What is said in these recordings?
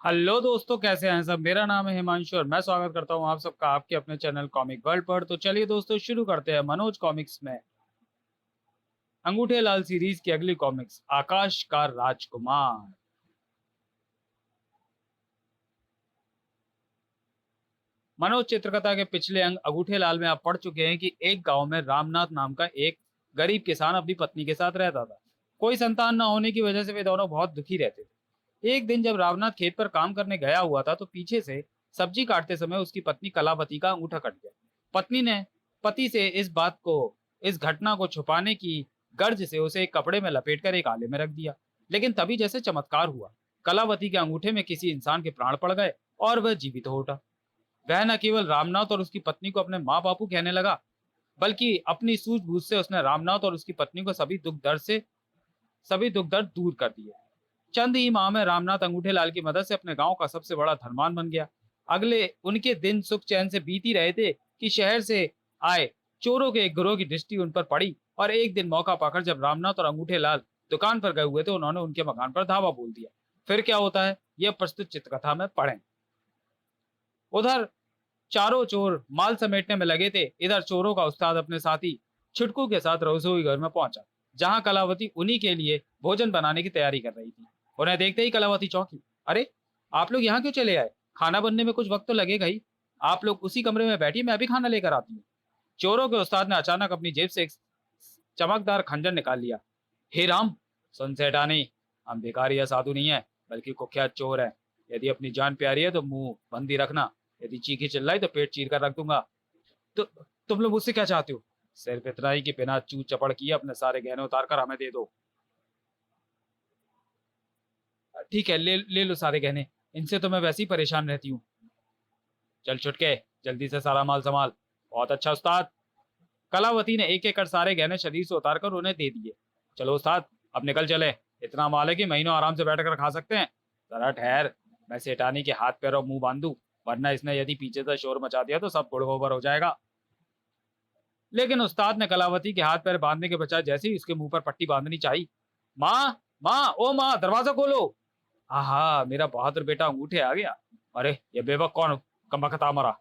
Hello दोस्तों, कैसे हैं सब। मेरा नाम है हिमांशु और मैं स्वागत करता हूं आप सबका आपके अपने चैनल कॉमिक वर्ल्ड पर। तो चलिए दोस्तों, शुरू करते हैं मनोज कॉमिक्स में अंगूठे लाल सीरीज की अगली कॉमिक्स आकाश का राजकुमार। मनोज चित्रकथा के पिछले अंग अंगूठे लाल में आप पढ़ चुके हैं कि एक गांव में रामनाथ नाम का एक गरीब किसान अपनी पत्नी के साथ रहता था। कोई संतान न होने की वजह से वे दोनों बहुत दुखी रहते थे। एक दिन जब रामनाथ खेत पर काम करने गया हुआ था तो पीछे से सब्जी काटते समय उसकी पत्नी कलावती का अंगूठा कट गया। पत्नी ने पति से इस घटना को छुपाने की गर्ज से उसे एक कपड़े में लपेटकर एक आले में रख दिया। लेकिन तभी जैसे चमत्कार हुआ, कलावती के अंगूठे में किसी इंसान के प्राण पड़ गए और वह जीवित हो उठा। वह न केवल रामनाथ और उसकी पत्नी को अपने माँ बापू कहने लगा, बल्कि अपनी सूझबूझ से उसने रामनाथ और उसकी पत्नी को सभी दुख दर्द दूर कर दिए। चंद ही माह में रामनाथ अंगूठे लाल की मदद से अपने गांव का सबसे बड़ा धनवान बन गया। अगले उनके दिन सुख चैन से बीत ही रहे थे कि शहर से आए चोरों के एक गिरोह की दृष्टि उन पर पड़ी और एक दिन मौका पाकर जब रामनाथ और अंगूठे लाल दुकान पर गए हुए थे, उन्होंने उनके मकान पर धावा बोल दिया। फिर क्या होता है, यह प्रस्तुत चित्रकथा में पढ़ें। उधर चारों चोर माल समेटने में लगे थे। इधर चोरों का उस्ताद अपने साथी छुटकू के साथ रसोई घर में पहुंचा, जहां कलावती उन्हीं के लिए भोजन बनाने की तैयारी कर रही थी। उन्हें देखते ही कलावती चौंकी। अरे, आप लोग यहाँ क्यों चले आए? खाना बनने में कुछ वक्त तो लगेगा ही। आप लोग उसी कमरे में बैठिए, मैं अभी खाना लेकर आती हूँ। चोरों के उस्ताद ने अचानक अपनी जेब से एक चमकदार खंजर निकाल लिया। हे राम, सुन सेठानी, हम भिखारी या साधु नहीं है, बल्कि कुख्यात चोर है। यदि अपनी जान प्यारी है तो मुंह बंद ही रखना। यदि चीखी चिल्लाई तो पेट चीर कर रख दूंगा। तो तुम लोग मुझसे क्या चाहते हो? सिर्फ इतना ही कि बिना चू चपड़ किए अपने सारे गहने उतार कर हमें दे दो। ठीक है, ले ले लो सारे गहने। इनसे तो मैं वैसे ही परेशान रहती हूँ। चल छुटके, जल्दी से सारा माल संभाल। बहुत अच्छा उस्ताद। कलावती ने एक एक कर सारे गहने शरीर से उतार कर उन्हें दे दिए। चलो उस्ताद, अब निकल चले। इतना माल है कि महीनों आराम से बैठ कर खा सकते हैं। जरा ठहर, मैं सेठानी के हाथ पैर और मुंह बांधू, वरना इसने यदि पीछे से शोर मचा दिया तो सब गुड़ गोबर हो जाएगा। लेकिन उस्ताद ने कलावती के हाथ पैर बांधने के बजाय जैसे ही उसके मुंह पर पट्टी बांधनी चाहिए, माँ, माँ, ओ माँ, दरवाजा खोलो। आहा, मेरा बहादुर बेटा अंगूठे आ गया। अरे, ये बेवक कौन कमबख्त मरा।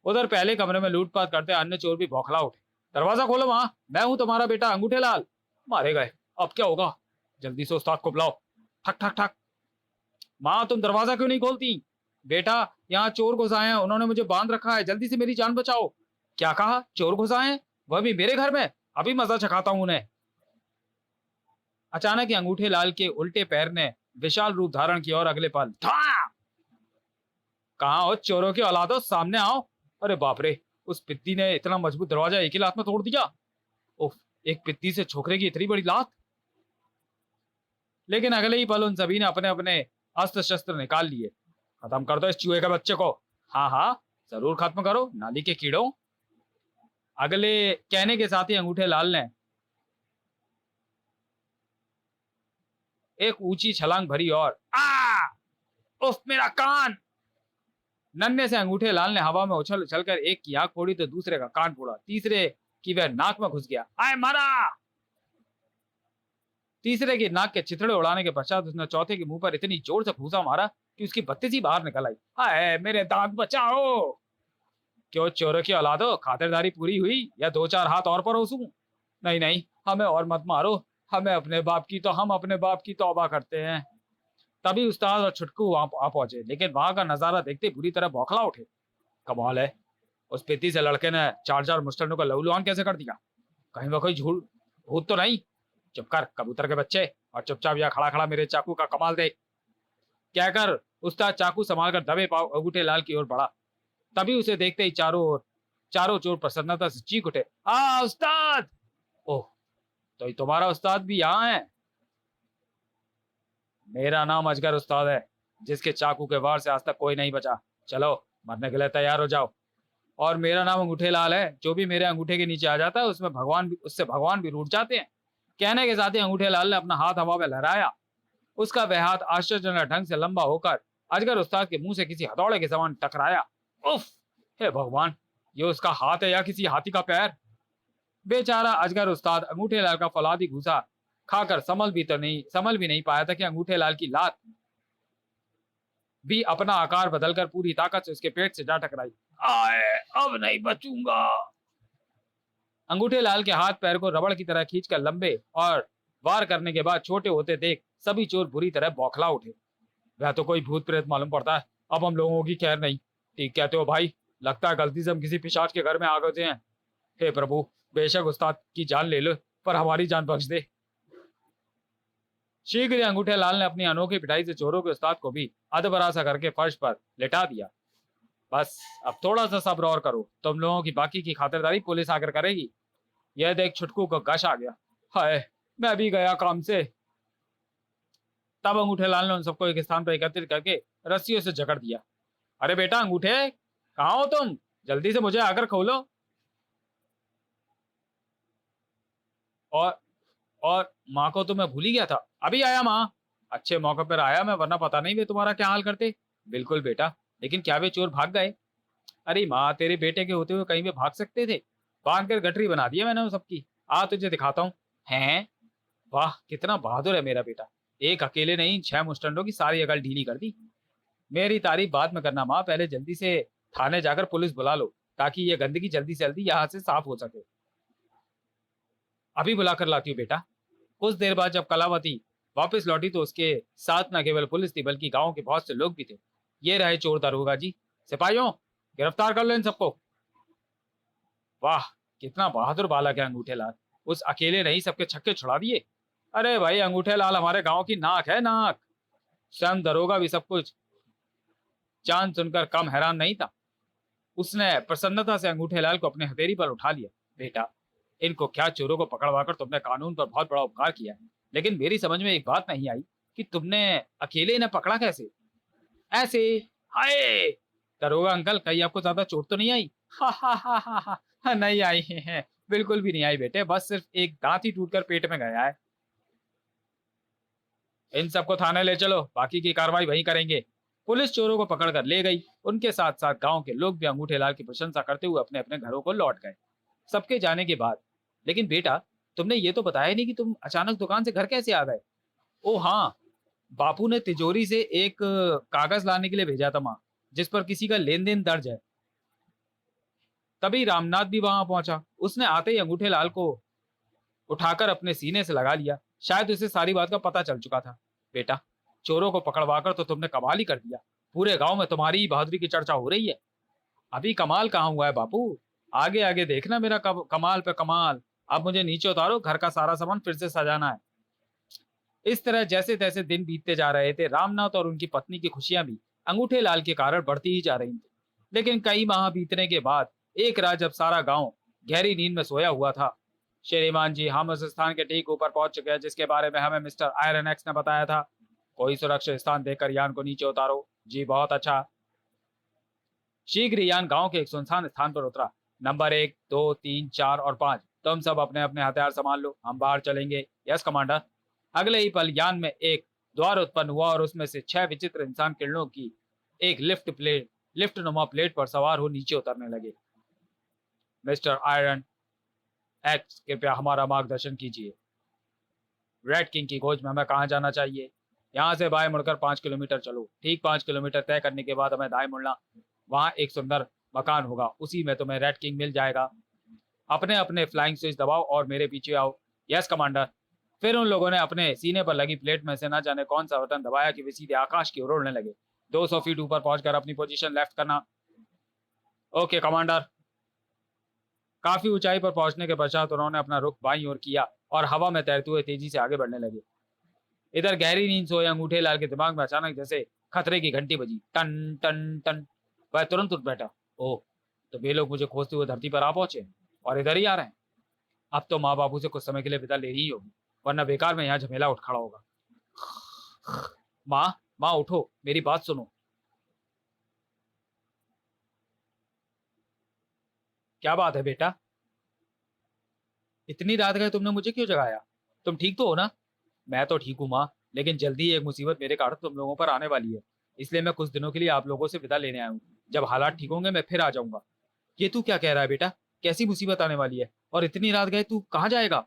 उधर पहले कमरे में लूटपाट करते अन्य चोर भी बौखला उठे। दरवाजा खोलो माँ, मैं हूं तुम्हारा बेटा अंगूठे लाल। मारे गए, अब क्या होगा? जल्दी से उस्ताद को बुलाओ। ठक ठक ठक। माँ, तुम दरवाजा क्यों नहीं खोलती? बेटा, यहाँ चोर घुस आए हैं, उन्होंने मुझे बांध रखा है, जल्दी से मेरी जान बचाओ। क्या कहा? चोर घुस आए हैं? वह भी मेरे घर में? अभी मजा चखाता हूं उन्हें। अचानक ही अंगूठे लाल के उल्टे पैर ने विशाल रूप धारण किया और अगले पल कहाँ हो चोरों की औलादो, सामने आओ। अरे बाप रे, उस पिद्दी ने इतना मजबूत दरवाजा एक ही लात में तोड़ दिया। उफ, एक पिद्दी से छोकरे की इतनी बड़ी लात। लेकिन अगले ही पल उन सभी ने अपने अपने अस्त्र शस्त्र निकाल लिए। खत्म कर दो इस चूहे के बच्चे को। हाँ हाँ, जरूर खत्म करो, नाली के कीड़ों। अगले कहने के साथ ही अंगूठे लाल ने एक ऊंची छलांग भरी और उफ, मेरा कान। नन्हे से अंगूठे लाल ने हवा में उछल उछल कर एक की आंख फोड़ी तो दूसरे का कान फोड़ा, तीसरे की वह नाक में घुस गया। आए मारा। तीसरे की नाक के चिथड़े उड़ाने के पश्चात उसने चौथे के मुंह पर इतनी जोर से घूसा मारा कि उसकी बत्ती सी बाहर निकल आई। हाय, मेरे दांत बचाओ। क्यों चोरों की औलादो, खातिरदारी पूरी हुई या दो चार हाथ और परोसूं? नहीं नहीं, हमें और मत मारो। हम अपने बाप की तौबा करते हैं। तभी उस्ताद और छुटकू वहां आ पहुंचे, लेकिन वहां का नजारा देखते बुरी तरह बौखला उठे। कमाल है, उस पित्ती से लड़के ने चार चार मुस्टनों का लहूलुहान कैसे कर दिया? कहीं वह कोई झूठ भूत तो नहीं? चुप कर कबूतर के बच्चे, और चुपचाप यहाँ खड़ा खड़ा मेरे चाकू का कमाल देख। कहकर उस्ताद चाकू संभाल कर दबे पाव अंगूठे लाल की ओर बढ़ा। तभी उसे देखते ही चारों चोर प्रसन्नता से चीख उठे। उस्ताद! ओह, तो ये तुम्हारा उस्ताद भी यहाँ है। मेरा नाम अजगर उस्ताद है, जिसके चाकू के वार से आज तक कोई नहीं बचा। चलो, मरने के लिए तैयार हो जाओ। और मेरा नाम अंगूठे लाल है, जो भी मेरे अंगूठे के नीचे आ जाता है उससे भगवान भी रूठ जाते हैं। कहने के साथ ही अंगूठे लाल ने अपना हाथ हवा में लहराया। उसका वह हाथ आश्चर्यजनक ढंग से लंबा होकर अजगर उस्ताद के मुंह से किसी हथौड़े के समान टकराया। उफ, हे भगवान, ये उसका हाथ है या किसी हाथी का पैर? बेचारा अजगर उस्ताद अंगूठे लाल का फौलादी घूसा खाकर संभल भी नहीं पाया था कि अंगूठे लाल की लात भी अपना आकार बदलकर पूरी ताकत से उसके पेट से जा टकराई। आए, अब नहीं बचूंगा। अंगूठे लाल के हाथ पैर को रबड़ की तरह खींचकर लंबे और वार करने के बाद छोटे होते देख सभी चोर बुरी तरह बौखला उठे। वह तो कोई भूत प्रेत मालूम पड़ता है, अब हम लोगों की खैर नहीं। ठीक कहते हो भाई, लगता है गलती से हम किसी पिशाच के घर में आ गए हैं। हे प्रभु, बेशक उस्ताद की जान ले लो, पर हमारी जान बख्श दे। शीघ्र ही अंगूठे लाल ने अपनी अनोखी पिटाई से चोरों के उस्ताद को भी अधबरा सा करके फर्श पर लेटा दिया। बस अब थोड़ा सा सब्र और करो, तुम लोगों की बाकी की खातिरदारी पुलिस आकर करेगी। यह देख छुटकू को गश आ गया। हाय, मैं भी गया काम से। तब अंगूठे लाल ने उन सबको एक स्थान पर एकत्रित करके रस्सियों से जकड़ दिया। अरे बेटा अंगूठे, कहाँ हो तुम? जल्दी से मुझे आकर खोलो। और और माँ को तो मैं भूल ही गया था। अभी आया माँ। अच्छे मौके पर आया मैं, वरना पता नहीं वे तुम्हारा क्या हाल करते। बिल्कुल बेटा, लेकिन क्या वे चोर भाग गए? अरे माँ, तेरे बेटे के होते हुए कहीं वे भाग सकते थे? बांध कर गठरी बना दिया मैंने उन सबकी। आ तुझे दिखाता हूँ। हैं? वाह, कितना बहादुर है मेरा बेटा। एक अकेले नहीं, 6 मुस्टंडों की सारी अकल ढीली कर दी। मेरी तारीफ बाद में करना माँ, पहले जल्दी से थाने जाकर पुलिस बुला लो, ताकि ये गंदगी जल्दी से जल्दी यहाँ से साफ हो सके। अभी बुलाकर लाती हूँ बेटा। कुछ देर बाद जब कलावती वापस लौटी तो उसके साथ न केवल पुलिस थी बल्कि गांव के बहुत से लोग भी थे। ये रहे चोर दरोगा जी। सिपाहियों, गिरफ्तार कर लो इन सबको। वाह, कितना बहादुर बालक है अंगूठे लाल। उस अकेले नहीं सबके छक्के छुड़ा दिए। अरे भाई, अंगूठे लाल हमारे गांव की नाक है, नाक। स्वयं दरोगा भी सब कुछ जान सुनकर कम हैरान नहीं था। उसने प्रसन्नता से अंगूठे लाल को अपने हथेली पर उठा लिया। बेटा, इनको क्या चोरों को पकड़वाकर तुमने कानून पर बहुत बड़ा उपकार किया है, लेकिन मेरी समझ में एक बात नहीं आई कि तुमने अकेले इन्हें पकड़ा कैसे? ऐसे? हाय, दरोगा अंकल, कहीं आपको ज्यादा चोट तो नहीं आई? हा हा हा हा हा हा, नहीं आई है, बिल्कुल भी नहीं आई बेटे, बस सिर्फ एक दांत ही टूटकर पेट में गया है। इन सबको थाने ले चलो, बाकी की कार्रवाई वहीं करेंगे। पुलिस चोरों को पकड़कर ले गई। उनके साथ साथ गांव के लोग भी अंगूठे लाल की प्रशंसा करते हुए अपने अपने घरों को लौट गए। सबके जाने के बाद। लेकिन बेटा, तुमने ये तो बताया नहीं कि तुम अचानक दुकान से घर कैसे आ गए? ओ हाँ, बापू ने तिजोरी से एक कागज लाने के लिए भेजा था माँ, जिस पर किसी का लेन देन दर्ज है। तभी रामनाथ भी वहां पहुंचा। उसने आते ही अंगूठे लाल को उठाकर अपने सीने से लगा लिया। शायद उसे सारी बात का पता चल चुका था। बेटा, चोरों को पकड़वाकर तो तुमने कमाल ही कर दिया। पूरे गांव में तुम्हारी ही बहादुरी की चर्चा हो रही है। अभी कमाल कहाँ हुआ है बापू, आगे आगे देखना मेरा कमाल पे कमाल। अब मुझे नीचे उतारो, घर का सारा सामान फिर से सजाना है। इस तरह जैसे तैसे दिन बीतते जा रहे थे। रामनाथ और उनकी पत्नी की खुशियां भी अंगूठे लाल के कारण बढ़ती ही जा रही थी। लेकिन कई माह बीतने के बाद एक रात जब सारा गांव गहरी नींद में सोया हुआ था। श्रीमान जी, हम उस स्थान के ठीक ऊपर पहुंच चुके हैं जिसके बारे में हमें मिस्टर आयरन एक्स ने बताया था। कोई सुरक्षित स्थान देखकर यान को नीचे उतारो। जी बहुत अच्छा। शीघ्र ही यान गांव के एक सुनसान स्थान पर उतरा। नंबर 1, 2, 3, 4 और 5, तुम सब अपने अपने हथियार संभाल लो, हम बाहर चलेंगे। Yes commander. अगले ही पल यान में एक द्वार उत्पन्न हुआ और उसमें से 6 विचित्र इंसान किरणों की एक लिफ्ट नुमा प्लेट पर सवार हो नीचे उतरने लगे। मिस्टर आयरन एक्स, कृपया हमारा मार्गदर्शन कीजिए। रेड किंग की खोज में हमें कहाँ जाना चाहिए? यहाँ से बाएं मुड़कर 5 किलोमीटर चलो। ठीक 5 किलोमीटर तय करने के बाद हमें दाएं मुड़ना। वहां एक सुंदर मकान होगा, उसी में तुम्हें रेड किंग मिल जाएगा। अपने अपने फ्लाइंग स्विच दबाओ और मेरे पीछे आओ। Yes commander. फिर उन लोगों ने अपने सीने पर लगी प्लेट में से न जाने कौन सा बटन दबाया कि वे सीधे आकाश की ओर उड़ने लगे। 200 फीट ऊपर पहुंचकर अपनी पोजीशन लेफ्ट करना। Okay commander. काफी ऊंचाई पर पहुंचने के पश्चात उन्होंने अपना रुख बाईं ओर किया और हवा में तैरते हुए तेजी से आगे बढ़ने लगे। इधर गहरी नींद सोए अंगूठे लाल के दिमाग में अचानक जैसे खतरे की घंटी बजी। टन टन टन। वह तुरंत उठ बैठा। ओह, तो वे लोग मुझे खोजते हुए धरती पर आ पहुंचे और इधर ही आ रहे हैं। अब तो माँ बापू से कुछ समय के लिए विदा ले ही होगी, वरना बेकार में यहाँ झमेला उठ खड़ा होगा। माँ, माँ उठो, मेरी बात सुनो। क्या बात है बेटा? इतनी रात गए तुमने मुझे क्यों जगाया? तुम ठीक तो हो ना? मैं तो ठीक हूँ माँ, लेकिन जल्दी एक मुसीबत मेरे कारण तुम लोगों पर आने वाली है। इसलिए मैं कुछ दिनों के लिए आप लोगों से विदा लेने आया हूँ। जब हालात ठीक होंगे मैं फिर आ जाऊंगा। ये तू क्या कह रहा है बेटा? कैसी मुसीबत आने वाली है? और इतनी रात गए तू कहाँ जाएगा?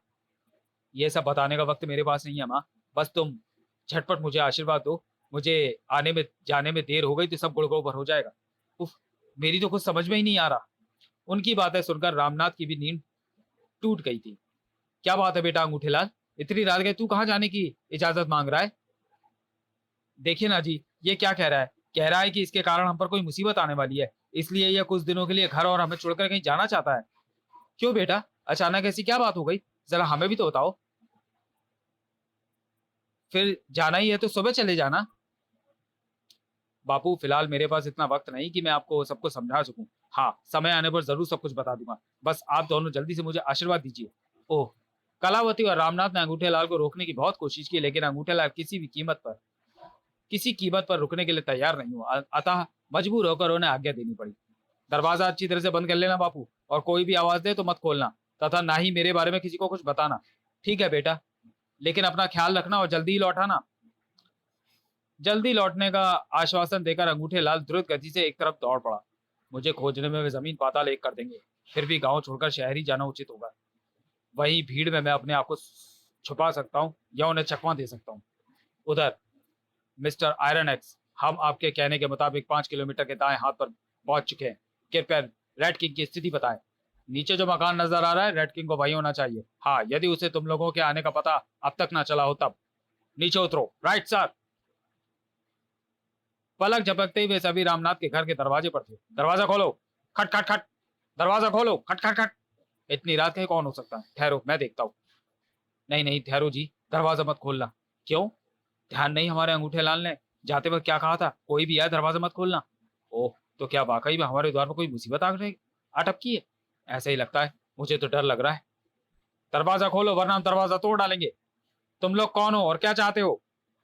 ये सब बताने का वक्त मेरे पास नहीं है माँ। बस तुम झटपट मुझे आशीर्वाद दो मुझे आने में जाने में देर हो गई तो सब गुड़-गोबर हो जाएगा। उफ़! मेरी तो कुछ समझ में ही नहीं आ रहा। उनकी बातें सुनकर रामनाथ की भी नींद टूट गई थी। क्या बात है बेटा अंगूठेलाल? इतनी रात गए तू कहाँ जाने की इजाज़त माँग रहा है? देखिए ना जी, ये क्या कह रहा है? कह रहा है कि इसके कारण हम पर कोई मुसीबत आने वाली है, इसलिए ये कुछ दिनों के लिए घर और हमें छोड़कर कहीं जाना चाहता है। क्यों बेटा? अचानक ऐसी क्या बात हो गई? ज़रा हमें भी तो बताओ। फिर जाना ही है तो सुबह चले जाना। बापू फिलहाल मेरे पास इतना वक्त नहीं कि मैं आपको सब कुछ समझा सकूं। हाँ, समय आने पर जरूर सब कुछ बता दूंगा। बस आप दोनों जल्दी से मुझे आशीर्वाद दीजिए। ओह! कलावती और रामनाथ ने अंगूठेलाल को रोकने की बहुत कोशिश की, लेकिन अंगूठेलाल किसी कीमत पर रुकने के लिए तैयार नहीं हुआ। अतः मजबूर होकर उन्हें आज्ञा देनी पड़ी। दरवाजा अच्छी तरह से बंद कर लेना बापू, और कोई भी आवाज दे तो मत खोलना, तथा ना ही मेरे बारे में किसी को कुछ बताना। ठीक है बेटा, लेकिन अपना ख्याल रखना और जल्दी ही लौटाना। जल्दी लौटने का आश्वासन देकर अंगूठेलाल द्रुत गति से एक तरफ दौड़ पड़ा। मुझे खोजने में वे जमीन पाताल एक कर देंगे, फिर भी गांव छोड़कर शहर ही जाना उचित होगा। वहीं भीड़ में मैं अपने आप को छुपा सकता हूँ या उन्हें चकमा दे सकता हूँ। उधर मिस्टर आयरन एक्स, हम आपके कहने के मुताबिक 5 किलोमीटर के दाएं हाथ पर पहुंच चुके हैं। कृपया रेड किंग की स्थिति बताएं। नीचे जो मकान नजर आ रहा है, रेड किंग को वही होना चाहिए। हाँ, यदि उसे तुम लोगों के आने का पता अब तक ना चला हो तब। नीचे उतरो। Right sir. पलक झपकते ही वे सभी रामनाथ के घर के दरवाजे पर थे। दरवाजा खोलो। खट खट खट। दरवाजा खोलो। खट खट खट। इतनी रात के कौन हो सकता है? ठहरो, मैं देखता हूँ। नहीं नहीं, ठहरो जी, दरवाजा मत खोलना। क्यों? ध्यान नहीं हमारे अंगूठे लाल ने जाते वक्त क्या कहा था? कोई भी आए दरवाजा मत खोलना। ओह, तो क्या वाकई में हमारे द्वार पर कोई मुसीबत आ गई, अटकी है? ऐसा ही लगता है, मुझे तो डर लग रहा है। दरवाजा खोलो वरना हम दरवाजा तोड़ डालेंगे। तुम लोग कौन हो और क्या चाहते हो?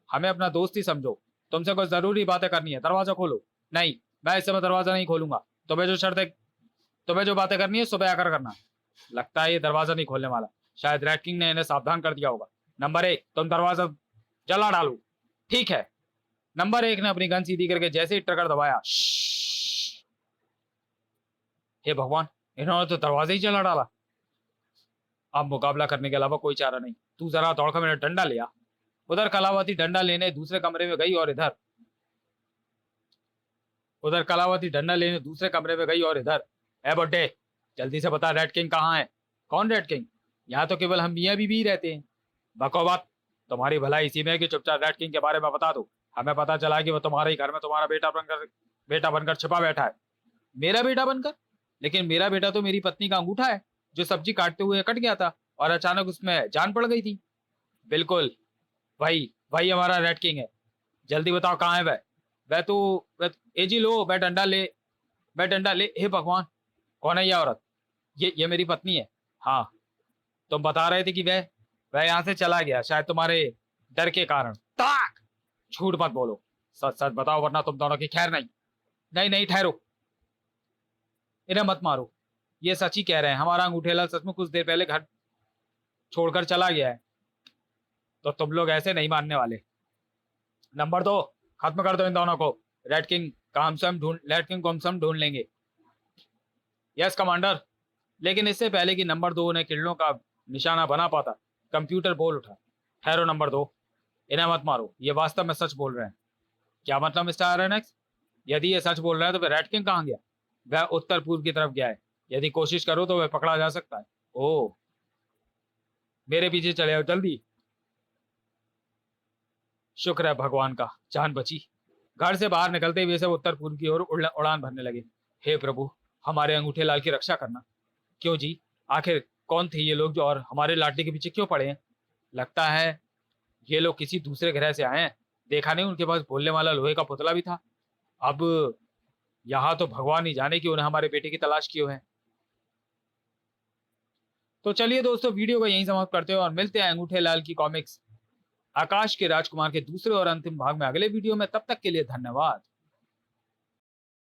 हमें अपना दोस्त ही समझो, तुमसे कुछ जरूरी बातें करनी है। दरवाजा खोलो। नहीं, मैं इस समय दरवाजा नहीं खोलूंगा। तुम्हें जो बातें करनी है सुबह आकर करना। लगता है ये दरवाजा नहीं खोलने वाला। शायद रैट किंग ने इन्हें सावधान कर दिया होगा। नंबर 1, तुम दरवाजा जला डालो। ठीक है। नंबर 1 ने अपनी गन सीधी करके जैसे ही ट्रिगर दबाया, हे भगवान, इन्होंने तो दरवाजा ही जला डाला। अब मुकाबला करने के अलावा कोई चारा नहीं। तू जरा दौड़कर मेरा डंडा ले आ। उधर कलावती डंडा लेने दूसरे कमरे में गई और इधर ए बुड्ढे, जल्दी से बता रेड किंग कहाँ है? कौन रेड किंग? यहाँ तो केवल हम मियाँ बीबी ही रहते हैं। बकौबात, तुम्हारी भलाई इसी में है कि चुपचाप रेड किंग के बारे में बता दो। हमें पता चला कि वो तुम्हारे ही घर में तुम्हारा बेटा बनकर छिपा बैठा है। मेरा बेटा बनकर? लेकिन मेरा बेटा तो मेरी पत्नी का अंगूठा है, जो सब्जी काटते हुए कट गया था और अचानक उसमें जान पड़ गई थी। बिल्कुल, वही वही हमारा रेड किंग है। जल्दी बताओ कहाँ है वह? ए जी लो, मैं डंडा ले। हे भगवान, कौन है ये औरत? ये मेरी पत्नी है। हाँ, तुम बता रहे थे कि वह यहाँ से चला गया, शायद तुम्हारे डर के कारण। ताक! झूठ मत बोलो, सच सच बताओ वरना तुम दोनों की खैर नहीं। नहीं नहीं, ठहरो, इन्हें मत मारो। ये सच ही कह रहे हैं, हमारा अंगूठेलाल सच में कुछ देर पहले घर छोड़कर चला गया है। तो तुम लोग ऐसे नहीं मानने वाले। नंबर 2, खत्म कर दो इन दोनों को। रेड किंग को हम स्वयं ढूंढ लेंगे। Yes commander. लेकिन इससे पहले कि नंबर 2 ने किरणों का निशाना बना पाता, कंप्यूटर बोल उठा। ठहरो नंबर 2, इन्हें मत मारो, ये वास्तव में सच बोल रहे हैं। क्या मतलब मिस्टर आरएनएक्स? यदि ये सच बोल रहे हैं तो फिर रेड किंग कहाँ गया? वह उत्तर पूर्व की तरफ गया है। यदि कोशिश करो तो वह पकड़ा जा सकता है। ओह, मेरे पीछे चले आओ जल्दी। शुक्र है भगवान का, जान बची। घर से बाहर निकलते हुए सब उत्तर पूर्व की ओर उड़ान भरने लगे। हे प्रभु, हमारे अंगूठे लाल की रक्षा करना। क्यों जी? आखिर कौन थे ये लोग जो और हमारे लाडली के पीछे क्यों पड़े हैं? लगता है ये लोग किसी दूसरे ग्रह से आए हैं। देखा नहीं, उनके पास बोलने वाला लोहे का पुतला भी था। अब यहाँ तो भगवान ही जाने कि उन्हें हमारे बेटे की तलाश क्यों है। तो चलिए दोस्तों, वीडियो को यहीं समाप्त करते हैं और मिलते हैं अंगूठे लाल की कॉमिक्स आकाश के राजकुमार के दूसरे और अंतिम भाग में अगले वीडियो में। तब तक के लिए धन्यवाद।